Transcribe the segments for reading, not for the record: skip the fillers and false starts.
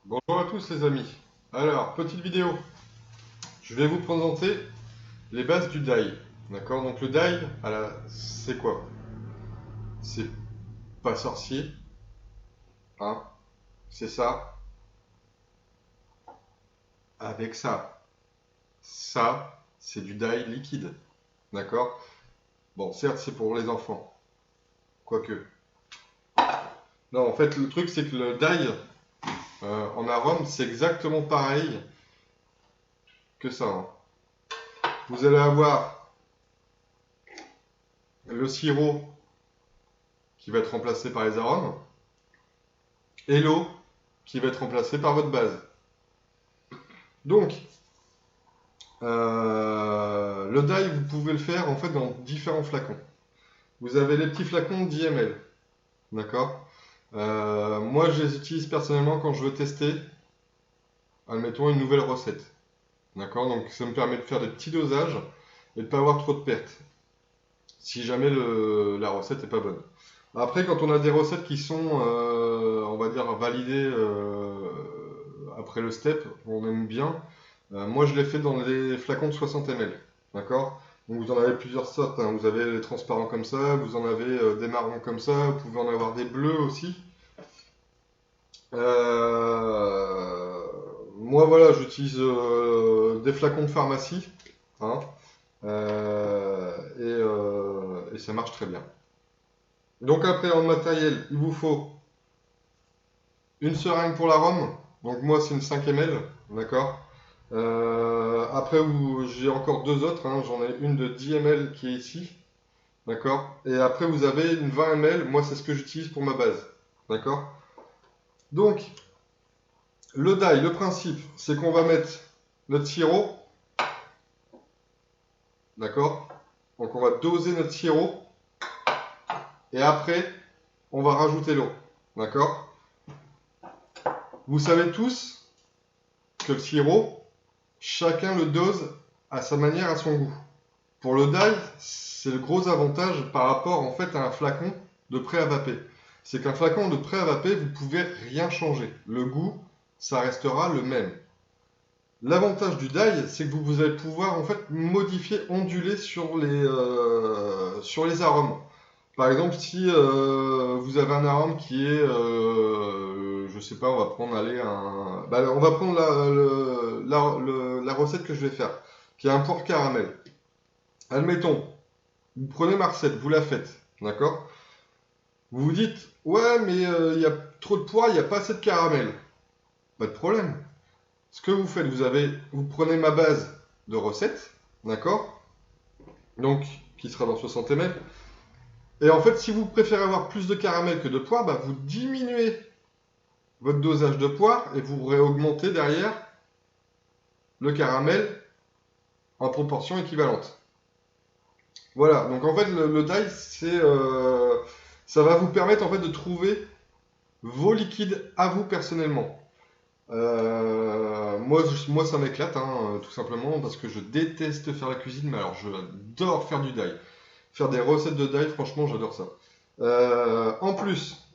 Bonjour à tous les amis. Alors, petite vidéo. Je vais vous présenter les bases du die. D'accord? Donc le die, c'est quoi? C'est pas sorcier, hein? C'est ça, avec ça. Ça, c'est du die liquide. D'accord? Bon, certes, c'est pour les enfants. Quoique. Non, en fait, le truc, c'est que le die en arôme, c'est exactement pareil que ça, hein. Vous allez avoir le sirop qui va être remplacé par les arômes et l'eau qui va être remplacée par votre base. Donc, le die, vous pouvez le faire en fait dans différents flacons. Vous avez les petits flacons de 10 ml, d'accord? Moi, je les utilise personnellement quand je veux tester, admettons, une nouvelle recette, d'accord? Donc, ça me permet de faire des petits dosages et de ne pas avoir trop de pertes, si jamais la recette n'est pas bonne. Après, quand on a des recettes qui sont, on va dire, validées après le step, on aime bien. Moi, je l'ai fait dans les flacons de 60 ml. D'accord? Donc, vous en avez plusieurs sortes, hein. Vous avez les transparents comme ça, vous en avez des marrons comme ça, vous pouvez en avoir des bleus aussi. Moi, voilà, j'utilise des flacons de pharmacie, hein, et ça marche très bien. Donc, après, en matériel, il vous faut une seringue pour l'arôme. Donc, moi, c'est une 5 ml. D'accord? Après, j'ai encore deux autres, hein. J'en ai une de 10 ml qui est ici. D'accord? Et après, vous avez une 20 ml. Moi, c'est ce que j'utilise pour ma base. D'accord? Donc, le die, le principe, c'est qu'on va mettre notre sirop. D'accord? Donc, on va doser notre sirop. Et après, on va rajouter l'eau. D'accord? Vous savez tous que le sirop, chacun le dose à sa manière, à son goût. Pour le die, c'est le gros avantage par rapport en fait à un flacon de prêt à vaper. C'est qu'un flacon de prêt à vaper, vous pouvez rien changer. Le goût, ça restera le même. L'avantage du die, c'est que vous allez pouvoir en fait modifier, onduler sur les arômes. Par exemple, si vous avez un arôme qui est, je sais pas, on va prendre on va prendre la recette que je vais faire, qui est un porc caramel. Admettons, vous prenez ma recette, vous la faites, d'accord? Vous vous dites, ouais, mais il y a trop de poids, il n'y a pas assez de caramel. Pas de problème. Ce que vous faites, vous prenez ma base de recette, d'accord? Donc, qui sera dans 60 ml. Et en fait, si vous préférez avoir plus de caramel que de poire, bah, vous diminuez votre dosage de poire et vous réaugmentez derrière le caramel en proportion équivalente. Voilà, donc en fait, le die, ça va vous permettre en fait de trouver vos liquides à vous personnellement. Moi, ça m'éclate, hein, tout simplement, parce que je déteste faire la cuisine, mais alors j'adore faire du die. Faire des recettes de die, franchement, j'adore ça. En plus,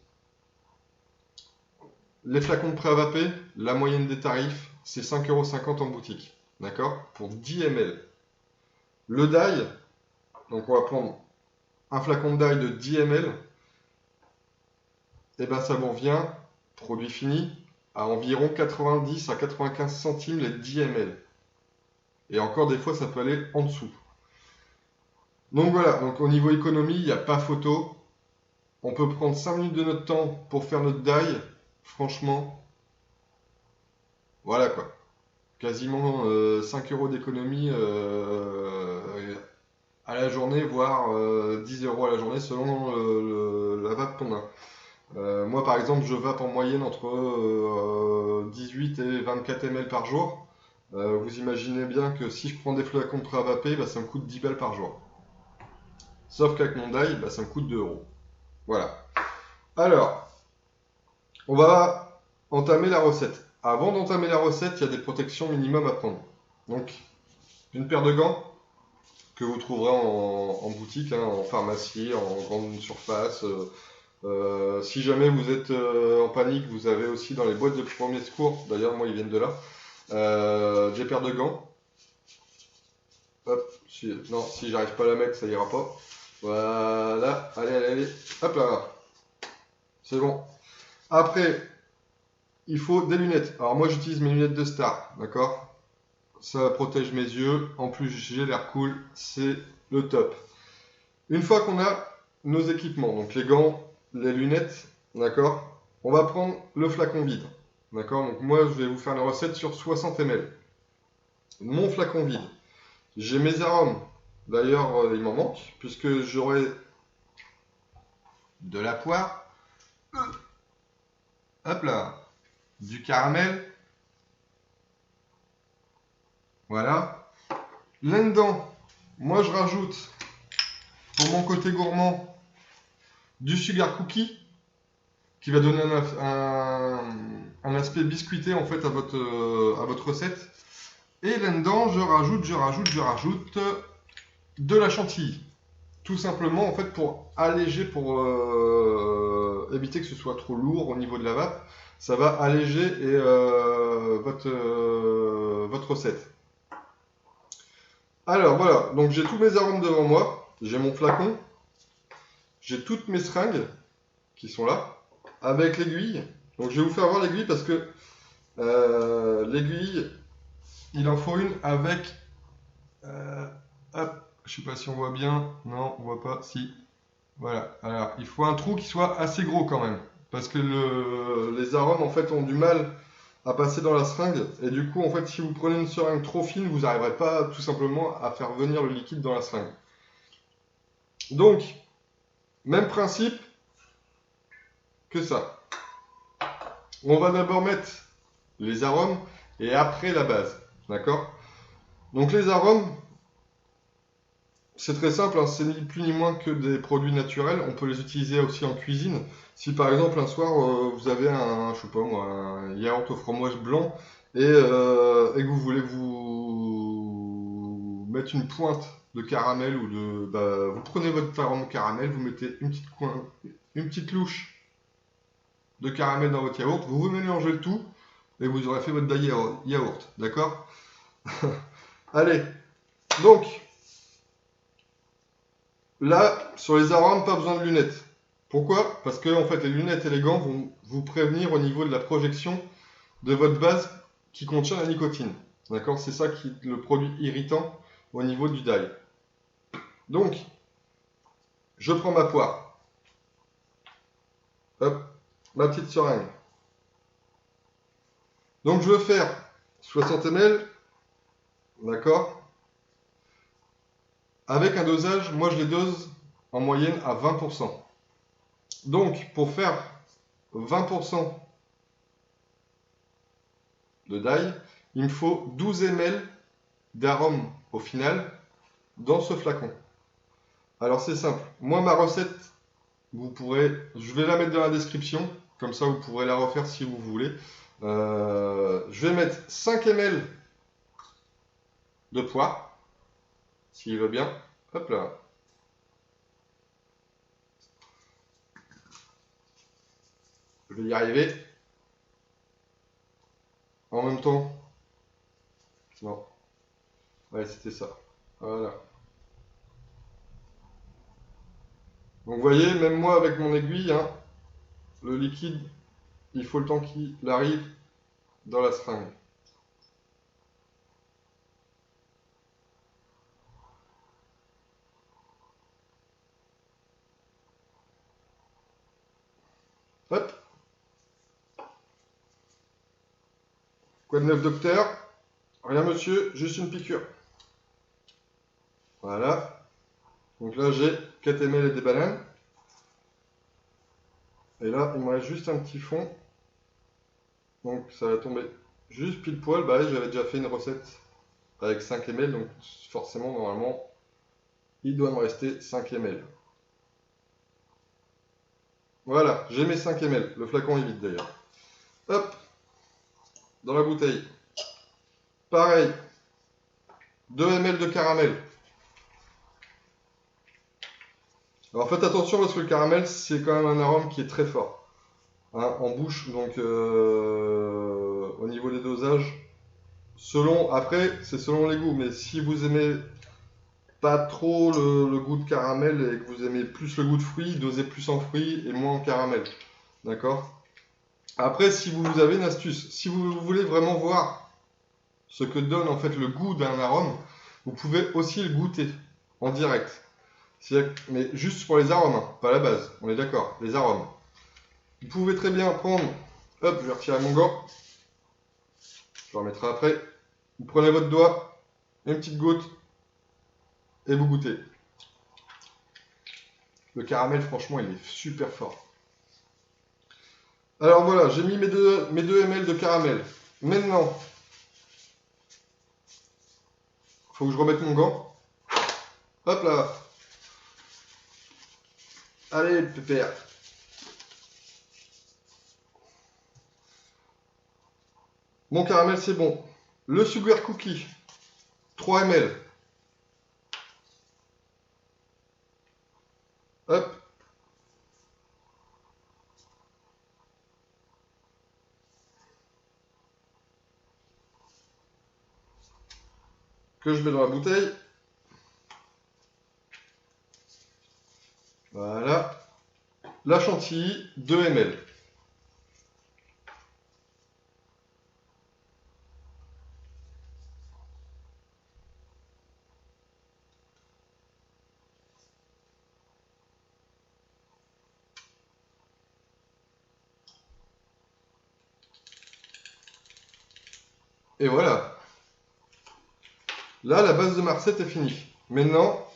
les flacons de prêt à vaper, la moyenne des tarifs, c'est 5,50 € en boutique. D'accord? Pour 10 ml. Le die, donc on va prendre un flacon de die de 10 ml, et ben ça vous revient, produit fini, à environ 90 à 95 centimes les 10 ml. Et encore des fois ça peut aller en dessous. Donc voilà, donc au niveau économie, il n'y a pas photo. On peut prendre 5 minutes de notre temps pour faire notre die. Franchement, voilà quoi. Quasiment 5 € d'économie à la journée, voire 10 € à la journée selon la vape qu'on a. Moi, par exemple, je vape en moyenne entre 18 et 24 ml par jour. Vous imaginez bien que si je prends des flacons de prêt à vaper, bah, ça me coûte 10 balles par jour. Sauf qu'avec mon die, bah, ça me coûte 2 €. Voilà. Alors, on va entamer la recette. Avant d'entamer la recette, il y a des protections minimum à prendre. Donc, une paire de gants que vous trouverez en boutique, hein, en pharmacie, en grande surface. Si jamais vous êtes en panique, vous avez aussi dans les boîtes de premiers secours, d'ailleurs moi ils viennent de là, des paires de gants. Hop, non, si j'arrive pas à la mettre, ça ira pas. Voilà, allez, allez, allez, hop là, c'est bon. Après, il faut des lunettes. Alors moi j'utilise mes lunettes de Star, d'accord? Ça protège mes yeux, en plus j'ai l'air cool, c'est le top. Une fois qu'on a nos équipements, donc les gants, les lunettes, d'accord? On va prendre le flacon vide, d'accord? Donc moi je vais vous faire la recette sur 60 ml. Mon flacon vide. J'ai mes arômes, d'ailleurs il m'en manque, puisque j'aurai de la poire, hop là, du caramel, voilà. Là-dedans, moi je rajoute, pour mon côté gourmand, du sugar cookie, qui va donner un aspect biscuité en fait à votre recette. Et là-dedans, je rajoute de la chantilly. Tout simplement en fait pour alléger, pour éviter que ce soit trop lourd au niveau de la vape. Ça va alléger votre recette. Alors voilà, donc j'ai tous mes arômes devant moi. J'ai mon flacon. J'ai toutes mes seringues qui sont là. Avec l'aiguille. Donc je vais vous faire voir l'aiguille parce que l'aiguille, il en faut une avec... hop, je sais pas si on voit bien. Non, on voit pas. Si. Voilà. Alors, il faut un trou qui soit assez gros quand même. Parce que les arômes, en fait, ont du mal à passer dans la seringue. Et du coup, en fait, si vous prenez une seringue trop fine, vous n'arriverez pas tout simplement à faire venir le liquide dans la seringue. Donc, même principe que ça. On va d'abord mettre les arômes et après la base. D'accord? Donc les arômes, c'est très simple, hein, c'est ni plus ni moins que des produits naturels. On peut les utiliser aussi en cuisine. Si par exemple un soir vous avez je sais pas moi, un yaourt au fromage blanc et que vous voulez vous mettre une pointe de caramel ou vous prenez votre arôme caramel, vous mettez une petite louche de caramel dans votre yaourt, vous mélangez le tout et vous aurez fait votre yaourt, d'accord? Allez, donc là, sur les arômes, pas besoin de lunettes. Pourquoi? Parce que en fait, les lunettes et les gants vont vous prévenir au niveau de la projection de votre base qui contient la nicotine. D'accord? C'est ça qui est le produit irritant au niveau du dye. Donc, je prends ma poire. Hop, ma petite seringue. Donc, je veux faire 60 ml. D'accord? Avec un dosage, moi je les dose en moyenne à 20%. Donc, pour faire 20% de dye, il me faut 12 ml d'arôme au final dans ce flacon. Alors c'est simple, moi ma recette, je vais la mettre dans la description, comme ça vous pourrez la refaire si vous voulez. Je vais mettre 5 ml de poire, s'il veut bien. Hop là. Je vais y arriver. En même temps. Non. Ouais, c'était ça. Voilà. Donc vous voyez, même moi avec mon aiguille, hein, le liquide, il faut le temps qu'il arrive dans la seringue. Hop. Quoi de neuf, docteur? Rien, monsieur, juste une piqûre. Voilà. Donc là, j'ai 4 ml et des bananes. Et là, il me reste juste un petit fond. Donc ça va tomber juste pile poil. Bah, j'avais déjà fait une recette avec 5 ml. Donc forcément, normalement, il doit me rester 5 ml. Voilà, j'ai mes 5 ml. Le flacon est vide d'ailleurs. Hop. Dans la bouteille. Pareil. 2 ml de caramel. Alors faites attention parce que le caramel, c'est quand même un arôme qui est très fort, hein, en bouche. Donc au niveau des dosages, après, c'est selon les goûts. Mais si vous aimez pas trop le goût de caramel et que vous aimez plus le goût de fruits, dosez plus en fruits et moins en caramel. D'accord? Après, si vous avez une astuce, si vous voulez vraiment voir ce que donne en fait le goût d'un arôme, vous pouvez aussi le goûter en direct. Mais juste pour les arômes, hein, pas la base, on est d'accord, les arômes. Vous pouvez très bien prendre, hop, je vais retirer mon gant, je le remettrai après. Vous prenez votre doigt, une petite goutte, et vous goûtez. Le caramel, franchement, il est super fort. Alors voilà, j'ai mis mes 2 ml de caramel. Maintenant, il faut que je remette mon gant. Hop là. Allez, pépère. Mon caramel, c'est bon. Le sugar cookie, 3 ml. Hop. Que je mets dans la bouteille. Voilà. La chantilly, 2 ml. Et voilà. Là, la base de ma recette est finie. Maintenant,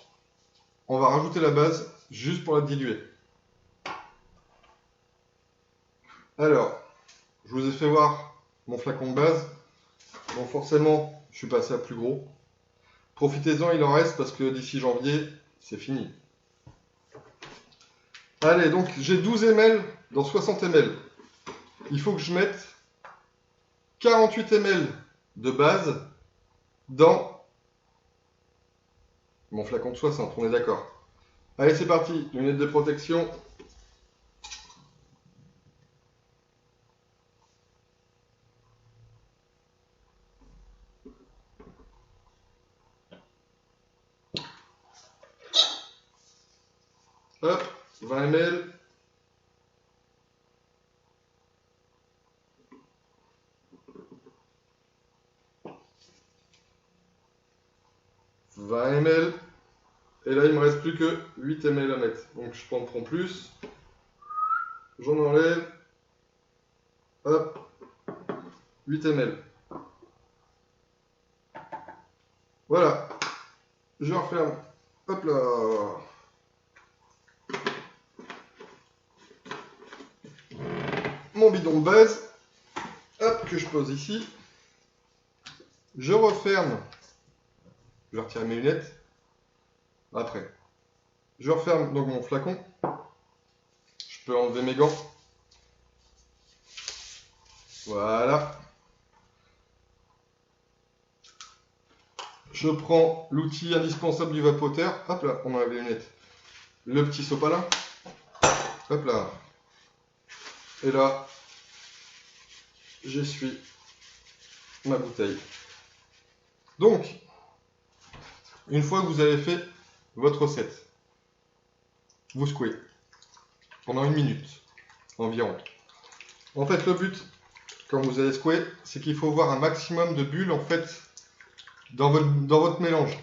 on va rajouter la base juste pour la diluer. Alors, je vous ai fait voir mon flacon de base. Bon, forcément, je suis passé à plus gros. Profitez-en, il en reste parce que d'ici janvier, c'est fini. Allez, donc j'ai 12 ml dans 60 ml. Il faut que je mette 48 ml de base dans mon flacon de 60, on est d'accord. Allez, c'est parti, lunettes de protection. Hop, 20 ml. Et là, il me reste plus que 8 ml à mettre. Donc, je peux en prendre plus. J'en enlève. Hop, 8 ml. Voilà. Je referme. Hop là. Mon bidon de base. Hop, que je pose ici. Je referme. Je vais retirer mes lunettes. Après. Je referme donc mon flacon. Je peux enlever mes gants. Voilà. Je prends l'outil indispensable du vapoteur. Hop là, on enlève les lunettes. Le petit sopalin. Hop là. Et là, j'essuie ma bouteille. Donc, une fois que vous avez fait votre recette, vous secouez pendant 1 minute environ. En fait, le but, quand vous allez secouer, c'est qu'il faut voir un maximum de bulles en fait dans votre mélange.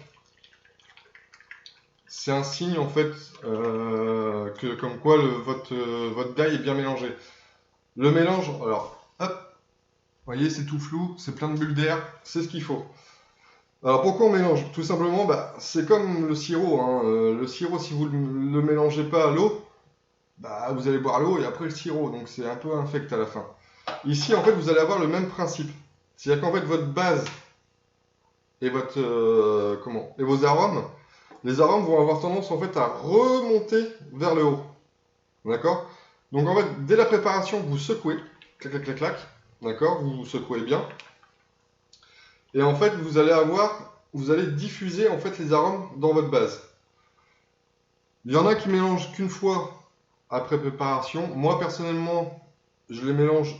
C'est un signe en fait que comme quoi votre dye est bien mélangé. Le mélange, alors, hop, vous voyez, c'est tout flou, c'est plein de bulles d'air, c'est ce qu'il faut. Alors pourquoi on mélange? Tout simplement, c'est comme le sirop. Hein. Le sirop, si vous ne le mélangez pas à l'eau, vous allez boire l'eau et après le sirop. Donc c'est un peu infect à la fin. Ici, en fait, vous allez avoir le même principe. C'est-à-dire qu'en fait, votre base et et vos arômes, les arômes vont avoir tendance en fait à remonter vers le haut. D'accord? Donc en fait, dès la préparation, vous secouez, clac, clac, clac, clac. D'accord? Vous secouez bien. Et en fait, vous allez diffuser en fait les arômes dans votre base. Il y en a qui mélangent qu'une fois après préparation. Moi, personnellement, je les mélange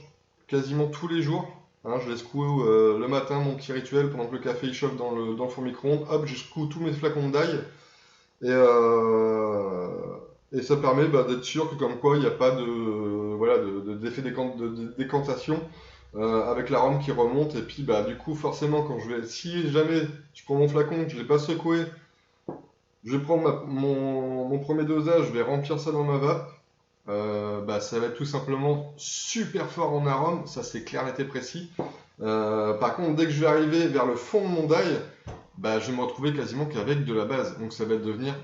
quasiment tous les jours. Hein, je les secoue le matin, mon petit rituel, pendant que le café il chauffe dans le four micro-ondes. Hop, je secoue tous mes flacons d'ail. Et ça permet d'être sûr que comme quoi il n'y a pas d'effet de décantation avec l'arôme qui remonte. Et puis du coup forcément si jamais je prends mon flacon, que je ne l'ai pas secoué, je vais prendre mon premier dosage, je vais remplir ça dans ma vape. Ça va être tout simplement super fort en arôme, ça c'est clair, net et précis. Par contre, dès que je vais arriver vers le fond de mon die, je vais me retrouver quasiment qu'avec de la base. Donc ça va devenir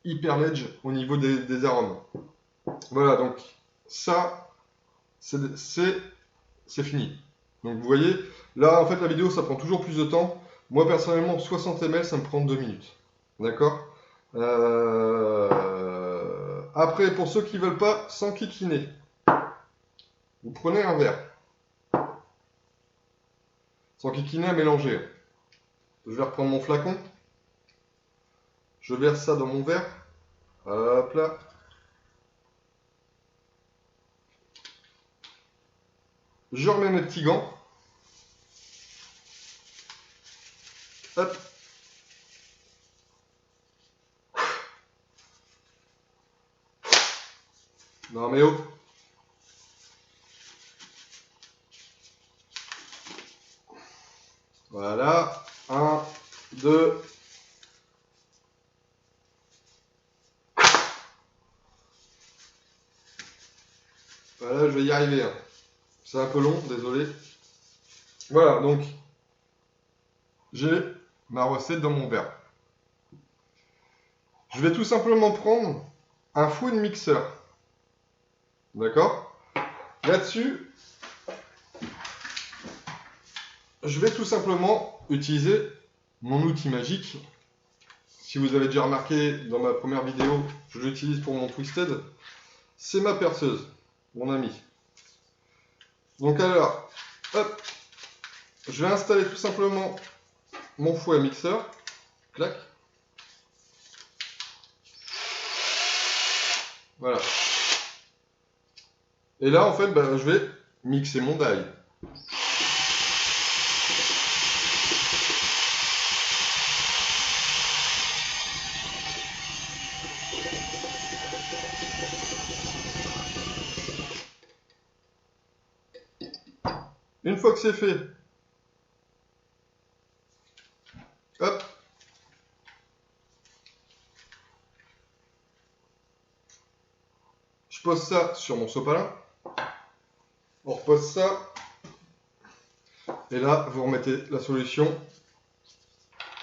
hyper ledge au niveau des arômes. Voilà, donc ça, c'est fini. Donc vous voyez, là en fait la vidéo ça prend toujours plus de temps. Moi personnellement 60 ml ça me prend 2 minutes. D'accord. Après, pour ceux qui ne veulent pas s'enquiquiner, vous prenez un verre. S'enquiquiner à mélanger. Je vais reprendre mon flacon. Je verse ça dans mon verre. Hop là. Je remets mes petits gants. Hop. Non mais oh. Voilà. 1, 2. Voilà, je vais y arriver. Hein. C'est un peu long, désolé. Voilà, donc j'ai ma recette dans mon verre. Je vais tout simplement prendre un food mixer. D'accord? Là-dessus, je vais tout simplement utiliser mon outil magique. Si vous avez déjà remarqué dans ma première vidéo, je l'utilise pour mon Twisted. C'est ma perceuse, mon ami. Donc alors, hop, je vais installer tout simplement mon fouet mixeur. Clac. Voilà. Et là, en fait, je vais mixer mon die. Une fois que c'est fait, hop, je pose ça sur mon sopalin. On repose ça. Et là, vous remettez la solution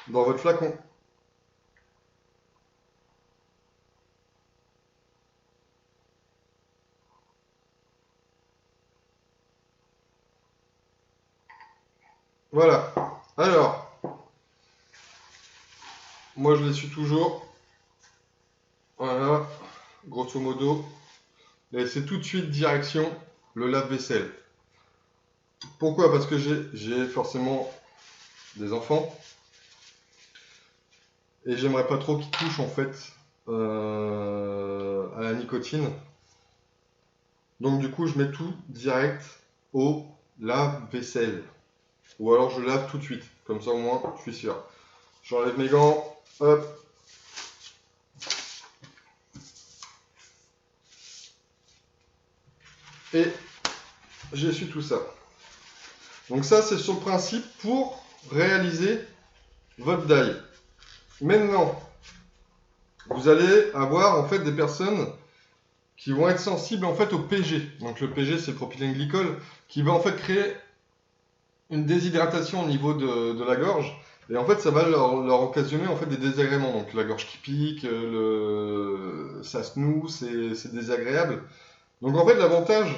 dans votre flacon. Voilà. Alors, moi je les suis toujours. Voilà. Grosso modo. Et c'est tout de suite direction le lave-vaisselle. Pourquoi? Parce que j'ai forcément des enfants. Et j'aimerais pas trop qu'ils touchent en fait à la nicotine. Donc du coup je mets tout direct au lave-vaisselle. Ou alors je lave tout de suite. Comme ça au moins je suis sûr. J'enlève mes gants. Hop. Et j'essuie tout ça. Donc ça c'est sur le principe pour réaliser votre die. Maintenant, vous allez avoir en fait des personnes qui vont être sensibles en fait au PG. Donc le PG c'est le propylène glycol qui va en fait créer une déshydratation au niveau de la gorge. Et en fait ça va leur occasionner en fait des désagréments. Donc la gorge qui pique, ça se noue, c'est désagréable. Donc en fait l'avantage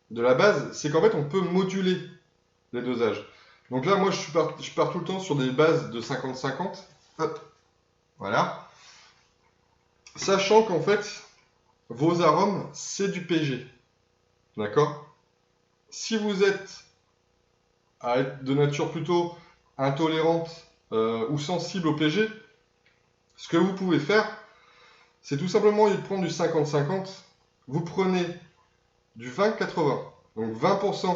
de la base c'est qu'en fait on peut moduler les dosages. Donc là moi je pars tout le temps sur des bases de 50-50. Hop. Voilà. Sachant qu'en fait, vos arômes, c'est du PG. D'accord? Si vous êtes de nature plutôt intolérante ou sensible au PG, ce que vous pouvez faire, c'est tout simplement il prend du 50-50. Vous prenez du 20-80, donc 20%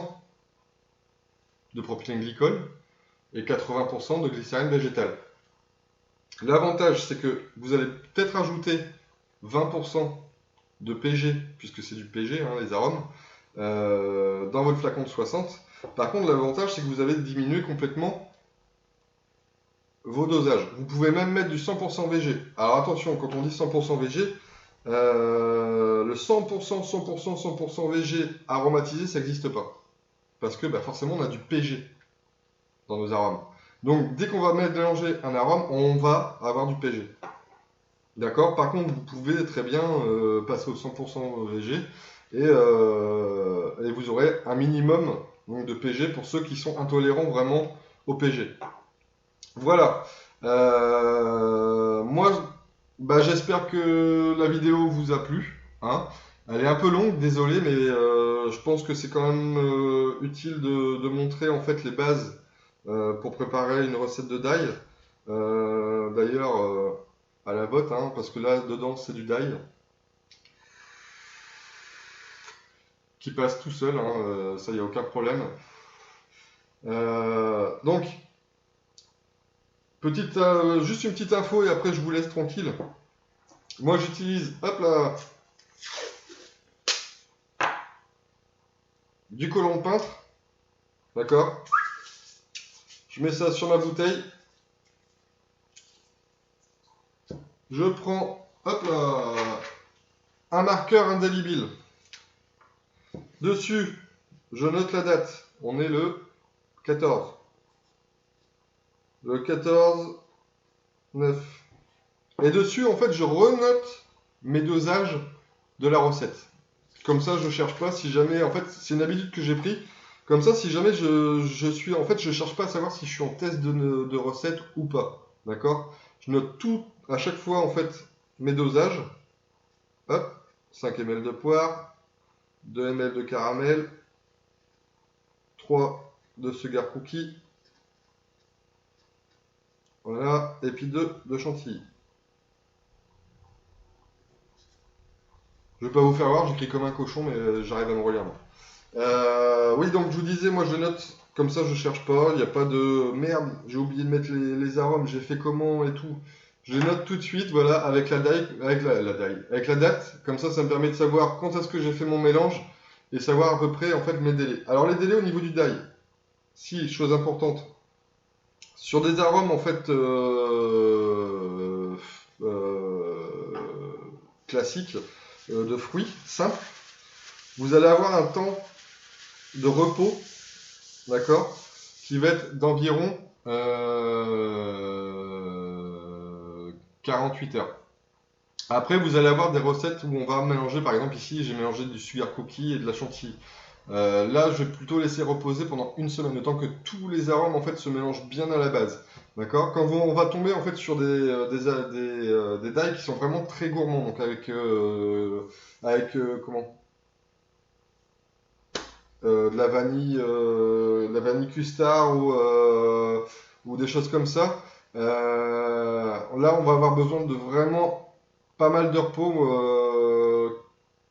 de propylène-glycol et 80% de glycérine végétale. L'avantage, c'est que vous allez peut-être ajouter 20% de PG, puisque c'est du PG, hein, les arômes, dans votre flacon de 60. Par contre, l'avantage, c'est que vous avez diminué complètement vos dosages. Vous pouvez même mettre du 100% VG. Alors attention, quand on dit 100% VG, le 100%, 100%, 100% VG aromatisé, ça n'existe pas. Parce que forcément, on a du PG dans nos arômes. Donc, dès qu'on va mélanger un arôme, on va avoir du PG. D'accord? Par contre, vous pouvez très bien passer au 100% VG et vous aurez un minimum donc, de PG pour ceux qui sont intolérants vraiment au PG. Voilà. Moi, j'espère que la vidéo vous a plu. Hein. Elle est un peu longue, désolé, mais je pense que c'est quand même utile de montrer en fait les bases pour préparer une recette de d'ail. D'ailleurs, à la botte, hein, parce que là, dedans, c'est du d'ail qui passe tout seul, hein, ça, il n'y a aucun problème. Donc, juste une petite info et après je vous laisse tranquille. Moi j'utilise, hop là, du colon de peintre, d'accord. Je mets ça sur ma bouteille. Je prends, hop là, un marqueur indélébile. Dessus, je note la date. On est le 14. Le 14, 9. Et dessus, en fait, je renote mes dosages de la recette. Comme ça, je cherche pas si jamais... En fait, c'est une habitude que j'ai pris. Comme ça, si jamais je suis... En fait, je cherche pas à savoir si je suis en test de recette ou pas. D'accord? Je note tout, à chaque fois, en fait, mes dosages. Hop, 5 ml de poire, 2 ml de caramel, 3 de sugar cookie. Voilà, et puis 2 de chantilly. Je vais pas vous faire voir, j'écris comme un cochon, mais j'arrive à me relire. Oui, donc je vous disais, moi je note, comme ça je cherche pas, il n'y a pas de merde, j'ai oublié de mettre les arômes, j'ai fait comment et tout. Je les note tout de suite, voilà, avec la date, avec la date, comme ça me permet de savoir quand est-ce que j'ai fait mon mélange et savoir à peu près en fait mes délais. Alors les délais au niveau du die, si, chose importante, sur des arômes en fait classiques, de fruits simples, vous allez avoir un temps de repos, d'accord, qui va être d'environ 48 heures. Après, vous allez avoir des recettes où on va mélanger, par exemple ici, j'ai mélangé du sugar cookie et de la chantilly. Là, je vais plutôt laisser reposer pendant une semaine, le temps que tous les arômes en fait se mélangent bien à la base. D'accord? Quand on va tomber en fait sur des dailles qui sont vraiment très gourmands, donc avec comment? De la vanille custard ou des choses comme ça. Là, on va avoir besoin de vraiment pas mal de repos.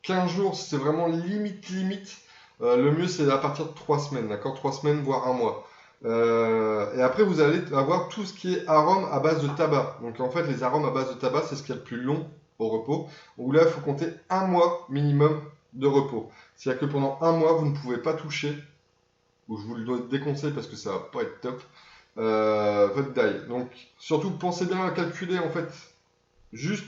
15 jours, c'est vraiment limite. Le mieux, c'est à partir de 3 semaines, d'accord? 3 semaines, voire un mois. Et après, vous allez avoir tout ce qui est arômes à base de tabac. Donc, en fait, les arômes à base de tabac, c'est ce qu'il y a le plus long au repos. Où là, il faut compter un mois minimum de repos. C'est-à-dire que pendant un mois, vous ne pouvez pas toucher, ou je vous le déconseille parce que ça va pas être top, votre die. Donc, surtout, pensez bien à calculer, en fait, juste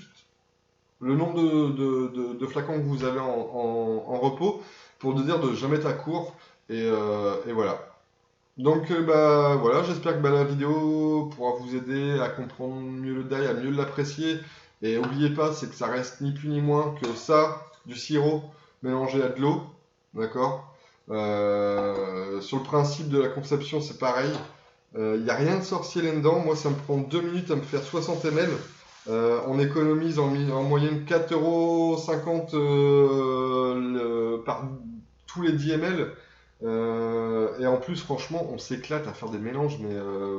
le nombre de flacons que vous avez en repos pour nous dire de jamais être à court et voilà. Donc voilà, j'espère que la vidéo pourra vous aider à comprendre mieux le die, à mieux l'apprécier. Et n'oubliez pas, c'est que ça reste ni plus ni moins que ça, du sirop mélangé à de l'eau, d'accord. Sur le principe de la conception, c'est pareil. Il n'y a rien de sorcier là-dedans. Moi, ça me prend 2 minutes à me faire 60 ml. On économise en moyenne 4,50 € par tous les 10 ml. Et en plus, franchement, on s'éclate à faire des mélanges, mais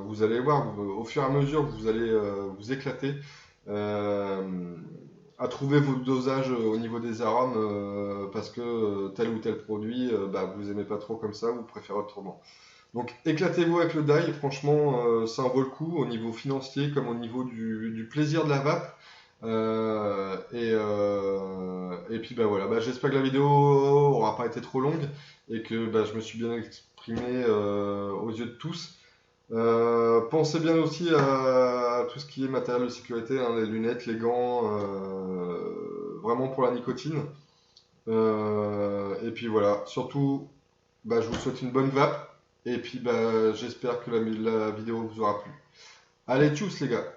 vous allez voir, au fur et à mesure, vous allez vous éclater. à trouver votre dosage au niveau des arômes parce que tel ou tel produit, vous aimez pas trop comme ça, vous préférez autrement. Donc éclatez-vous avec le die, franchement ça en vaut le coup au niveau financier comme au niveau du plaisir de la vape. Et puis voilà, j'espère que la vidéo aura pas été trop longue et que je me suis bien exprimé aux yeux de tous. Pensez bien aussi à tout ce qui est matériel de sécurité, hein, les lunettes, les gants, vraiment pour la nicotine. Et puis voilà, surtout, je vous souhaite une bonne vape. Et puis j'espère que la vidéo vous aura plu. Allez, tchuss les gars!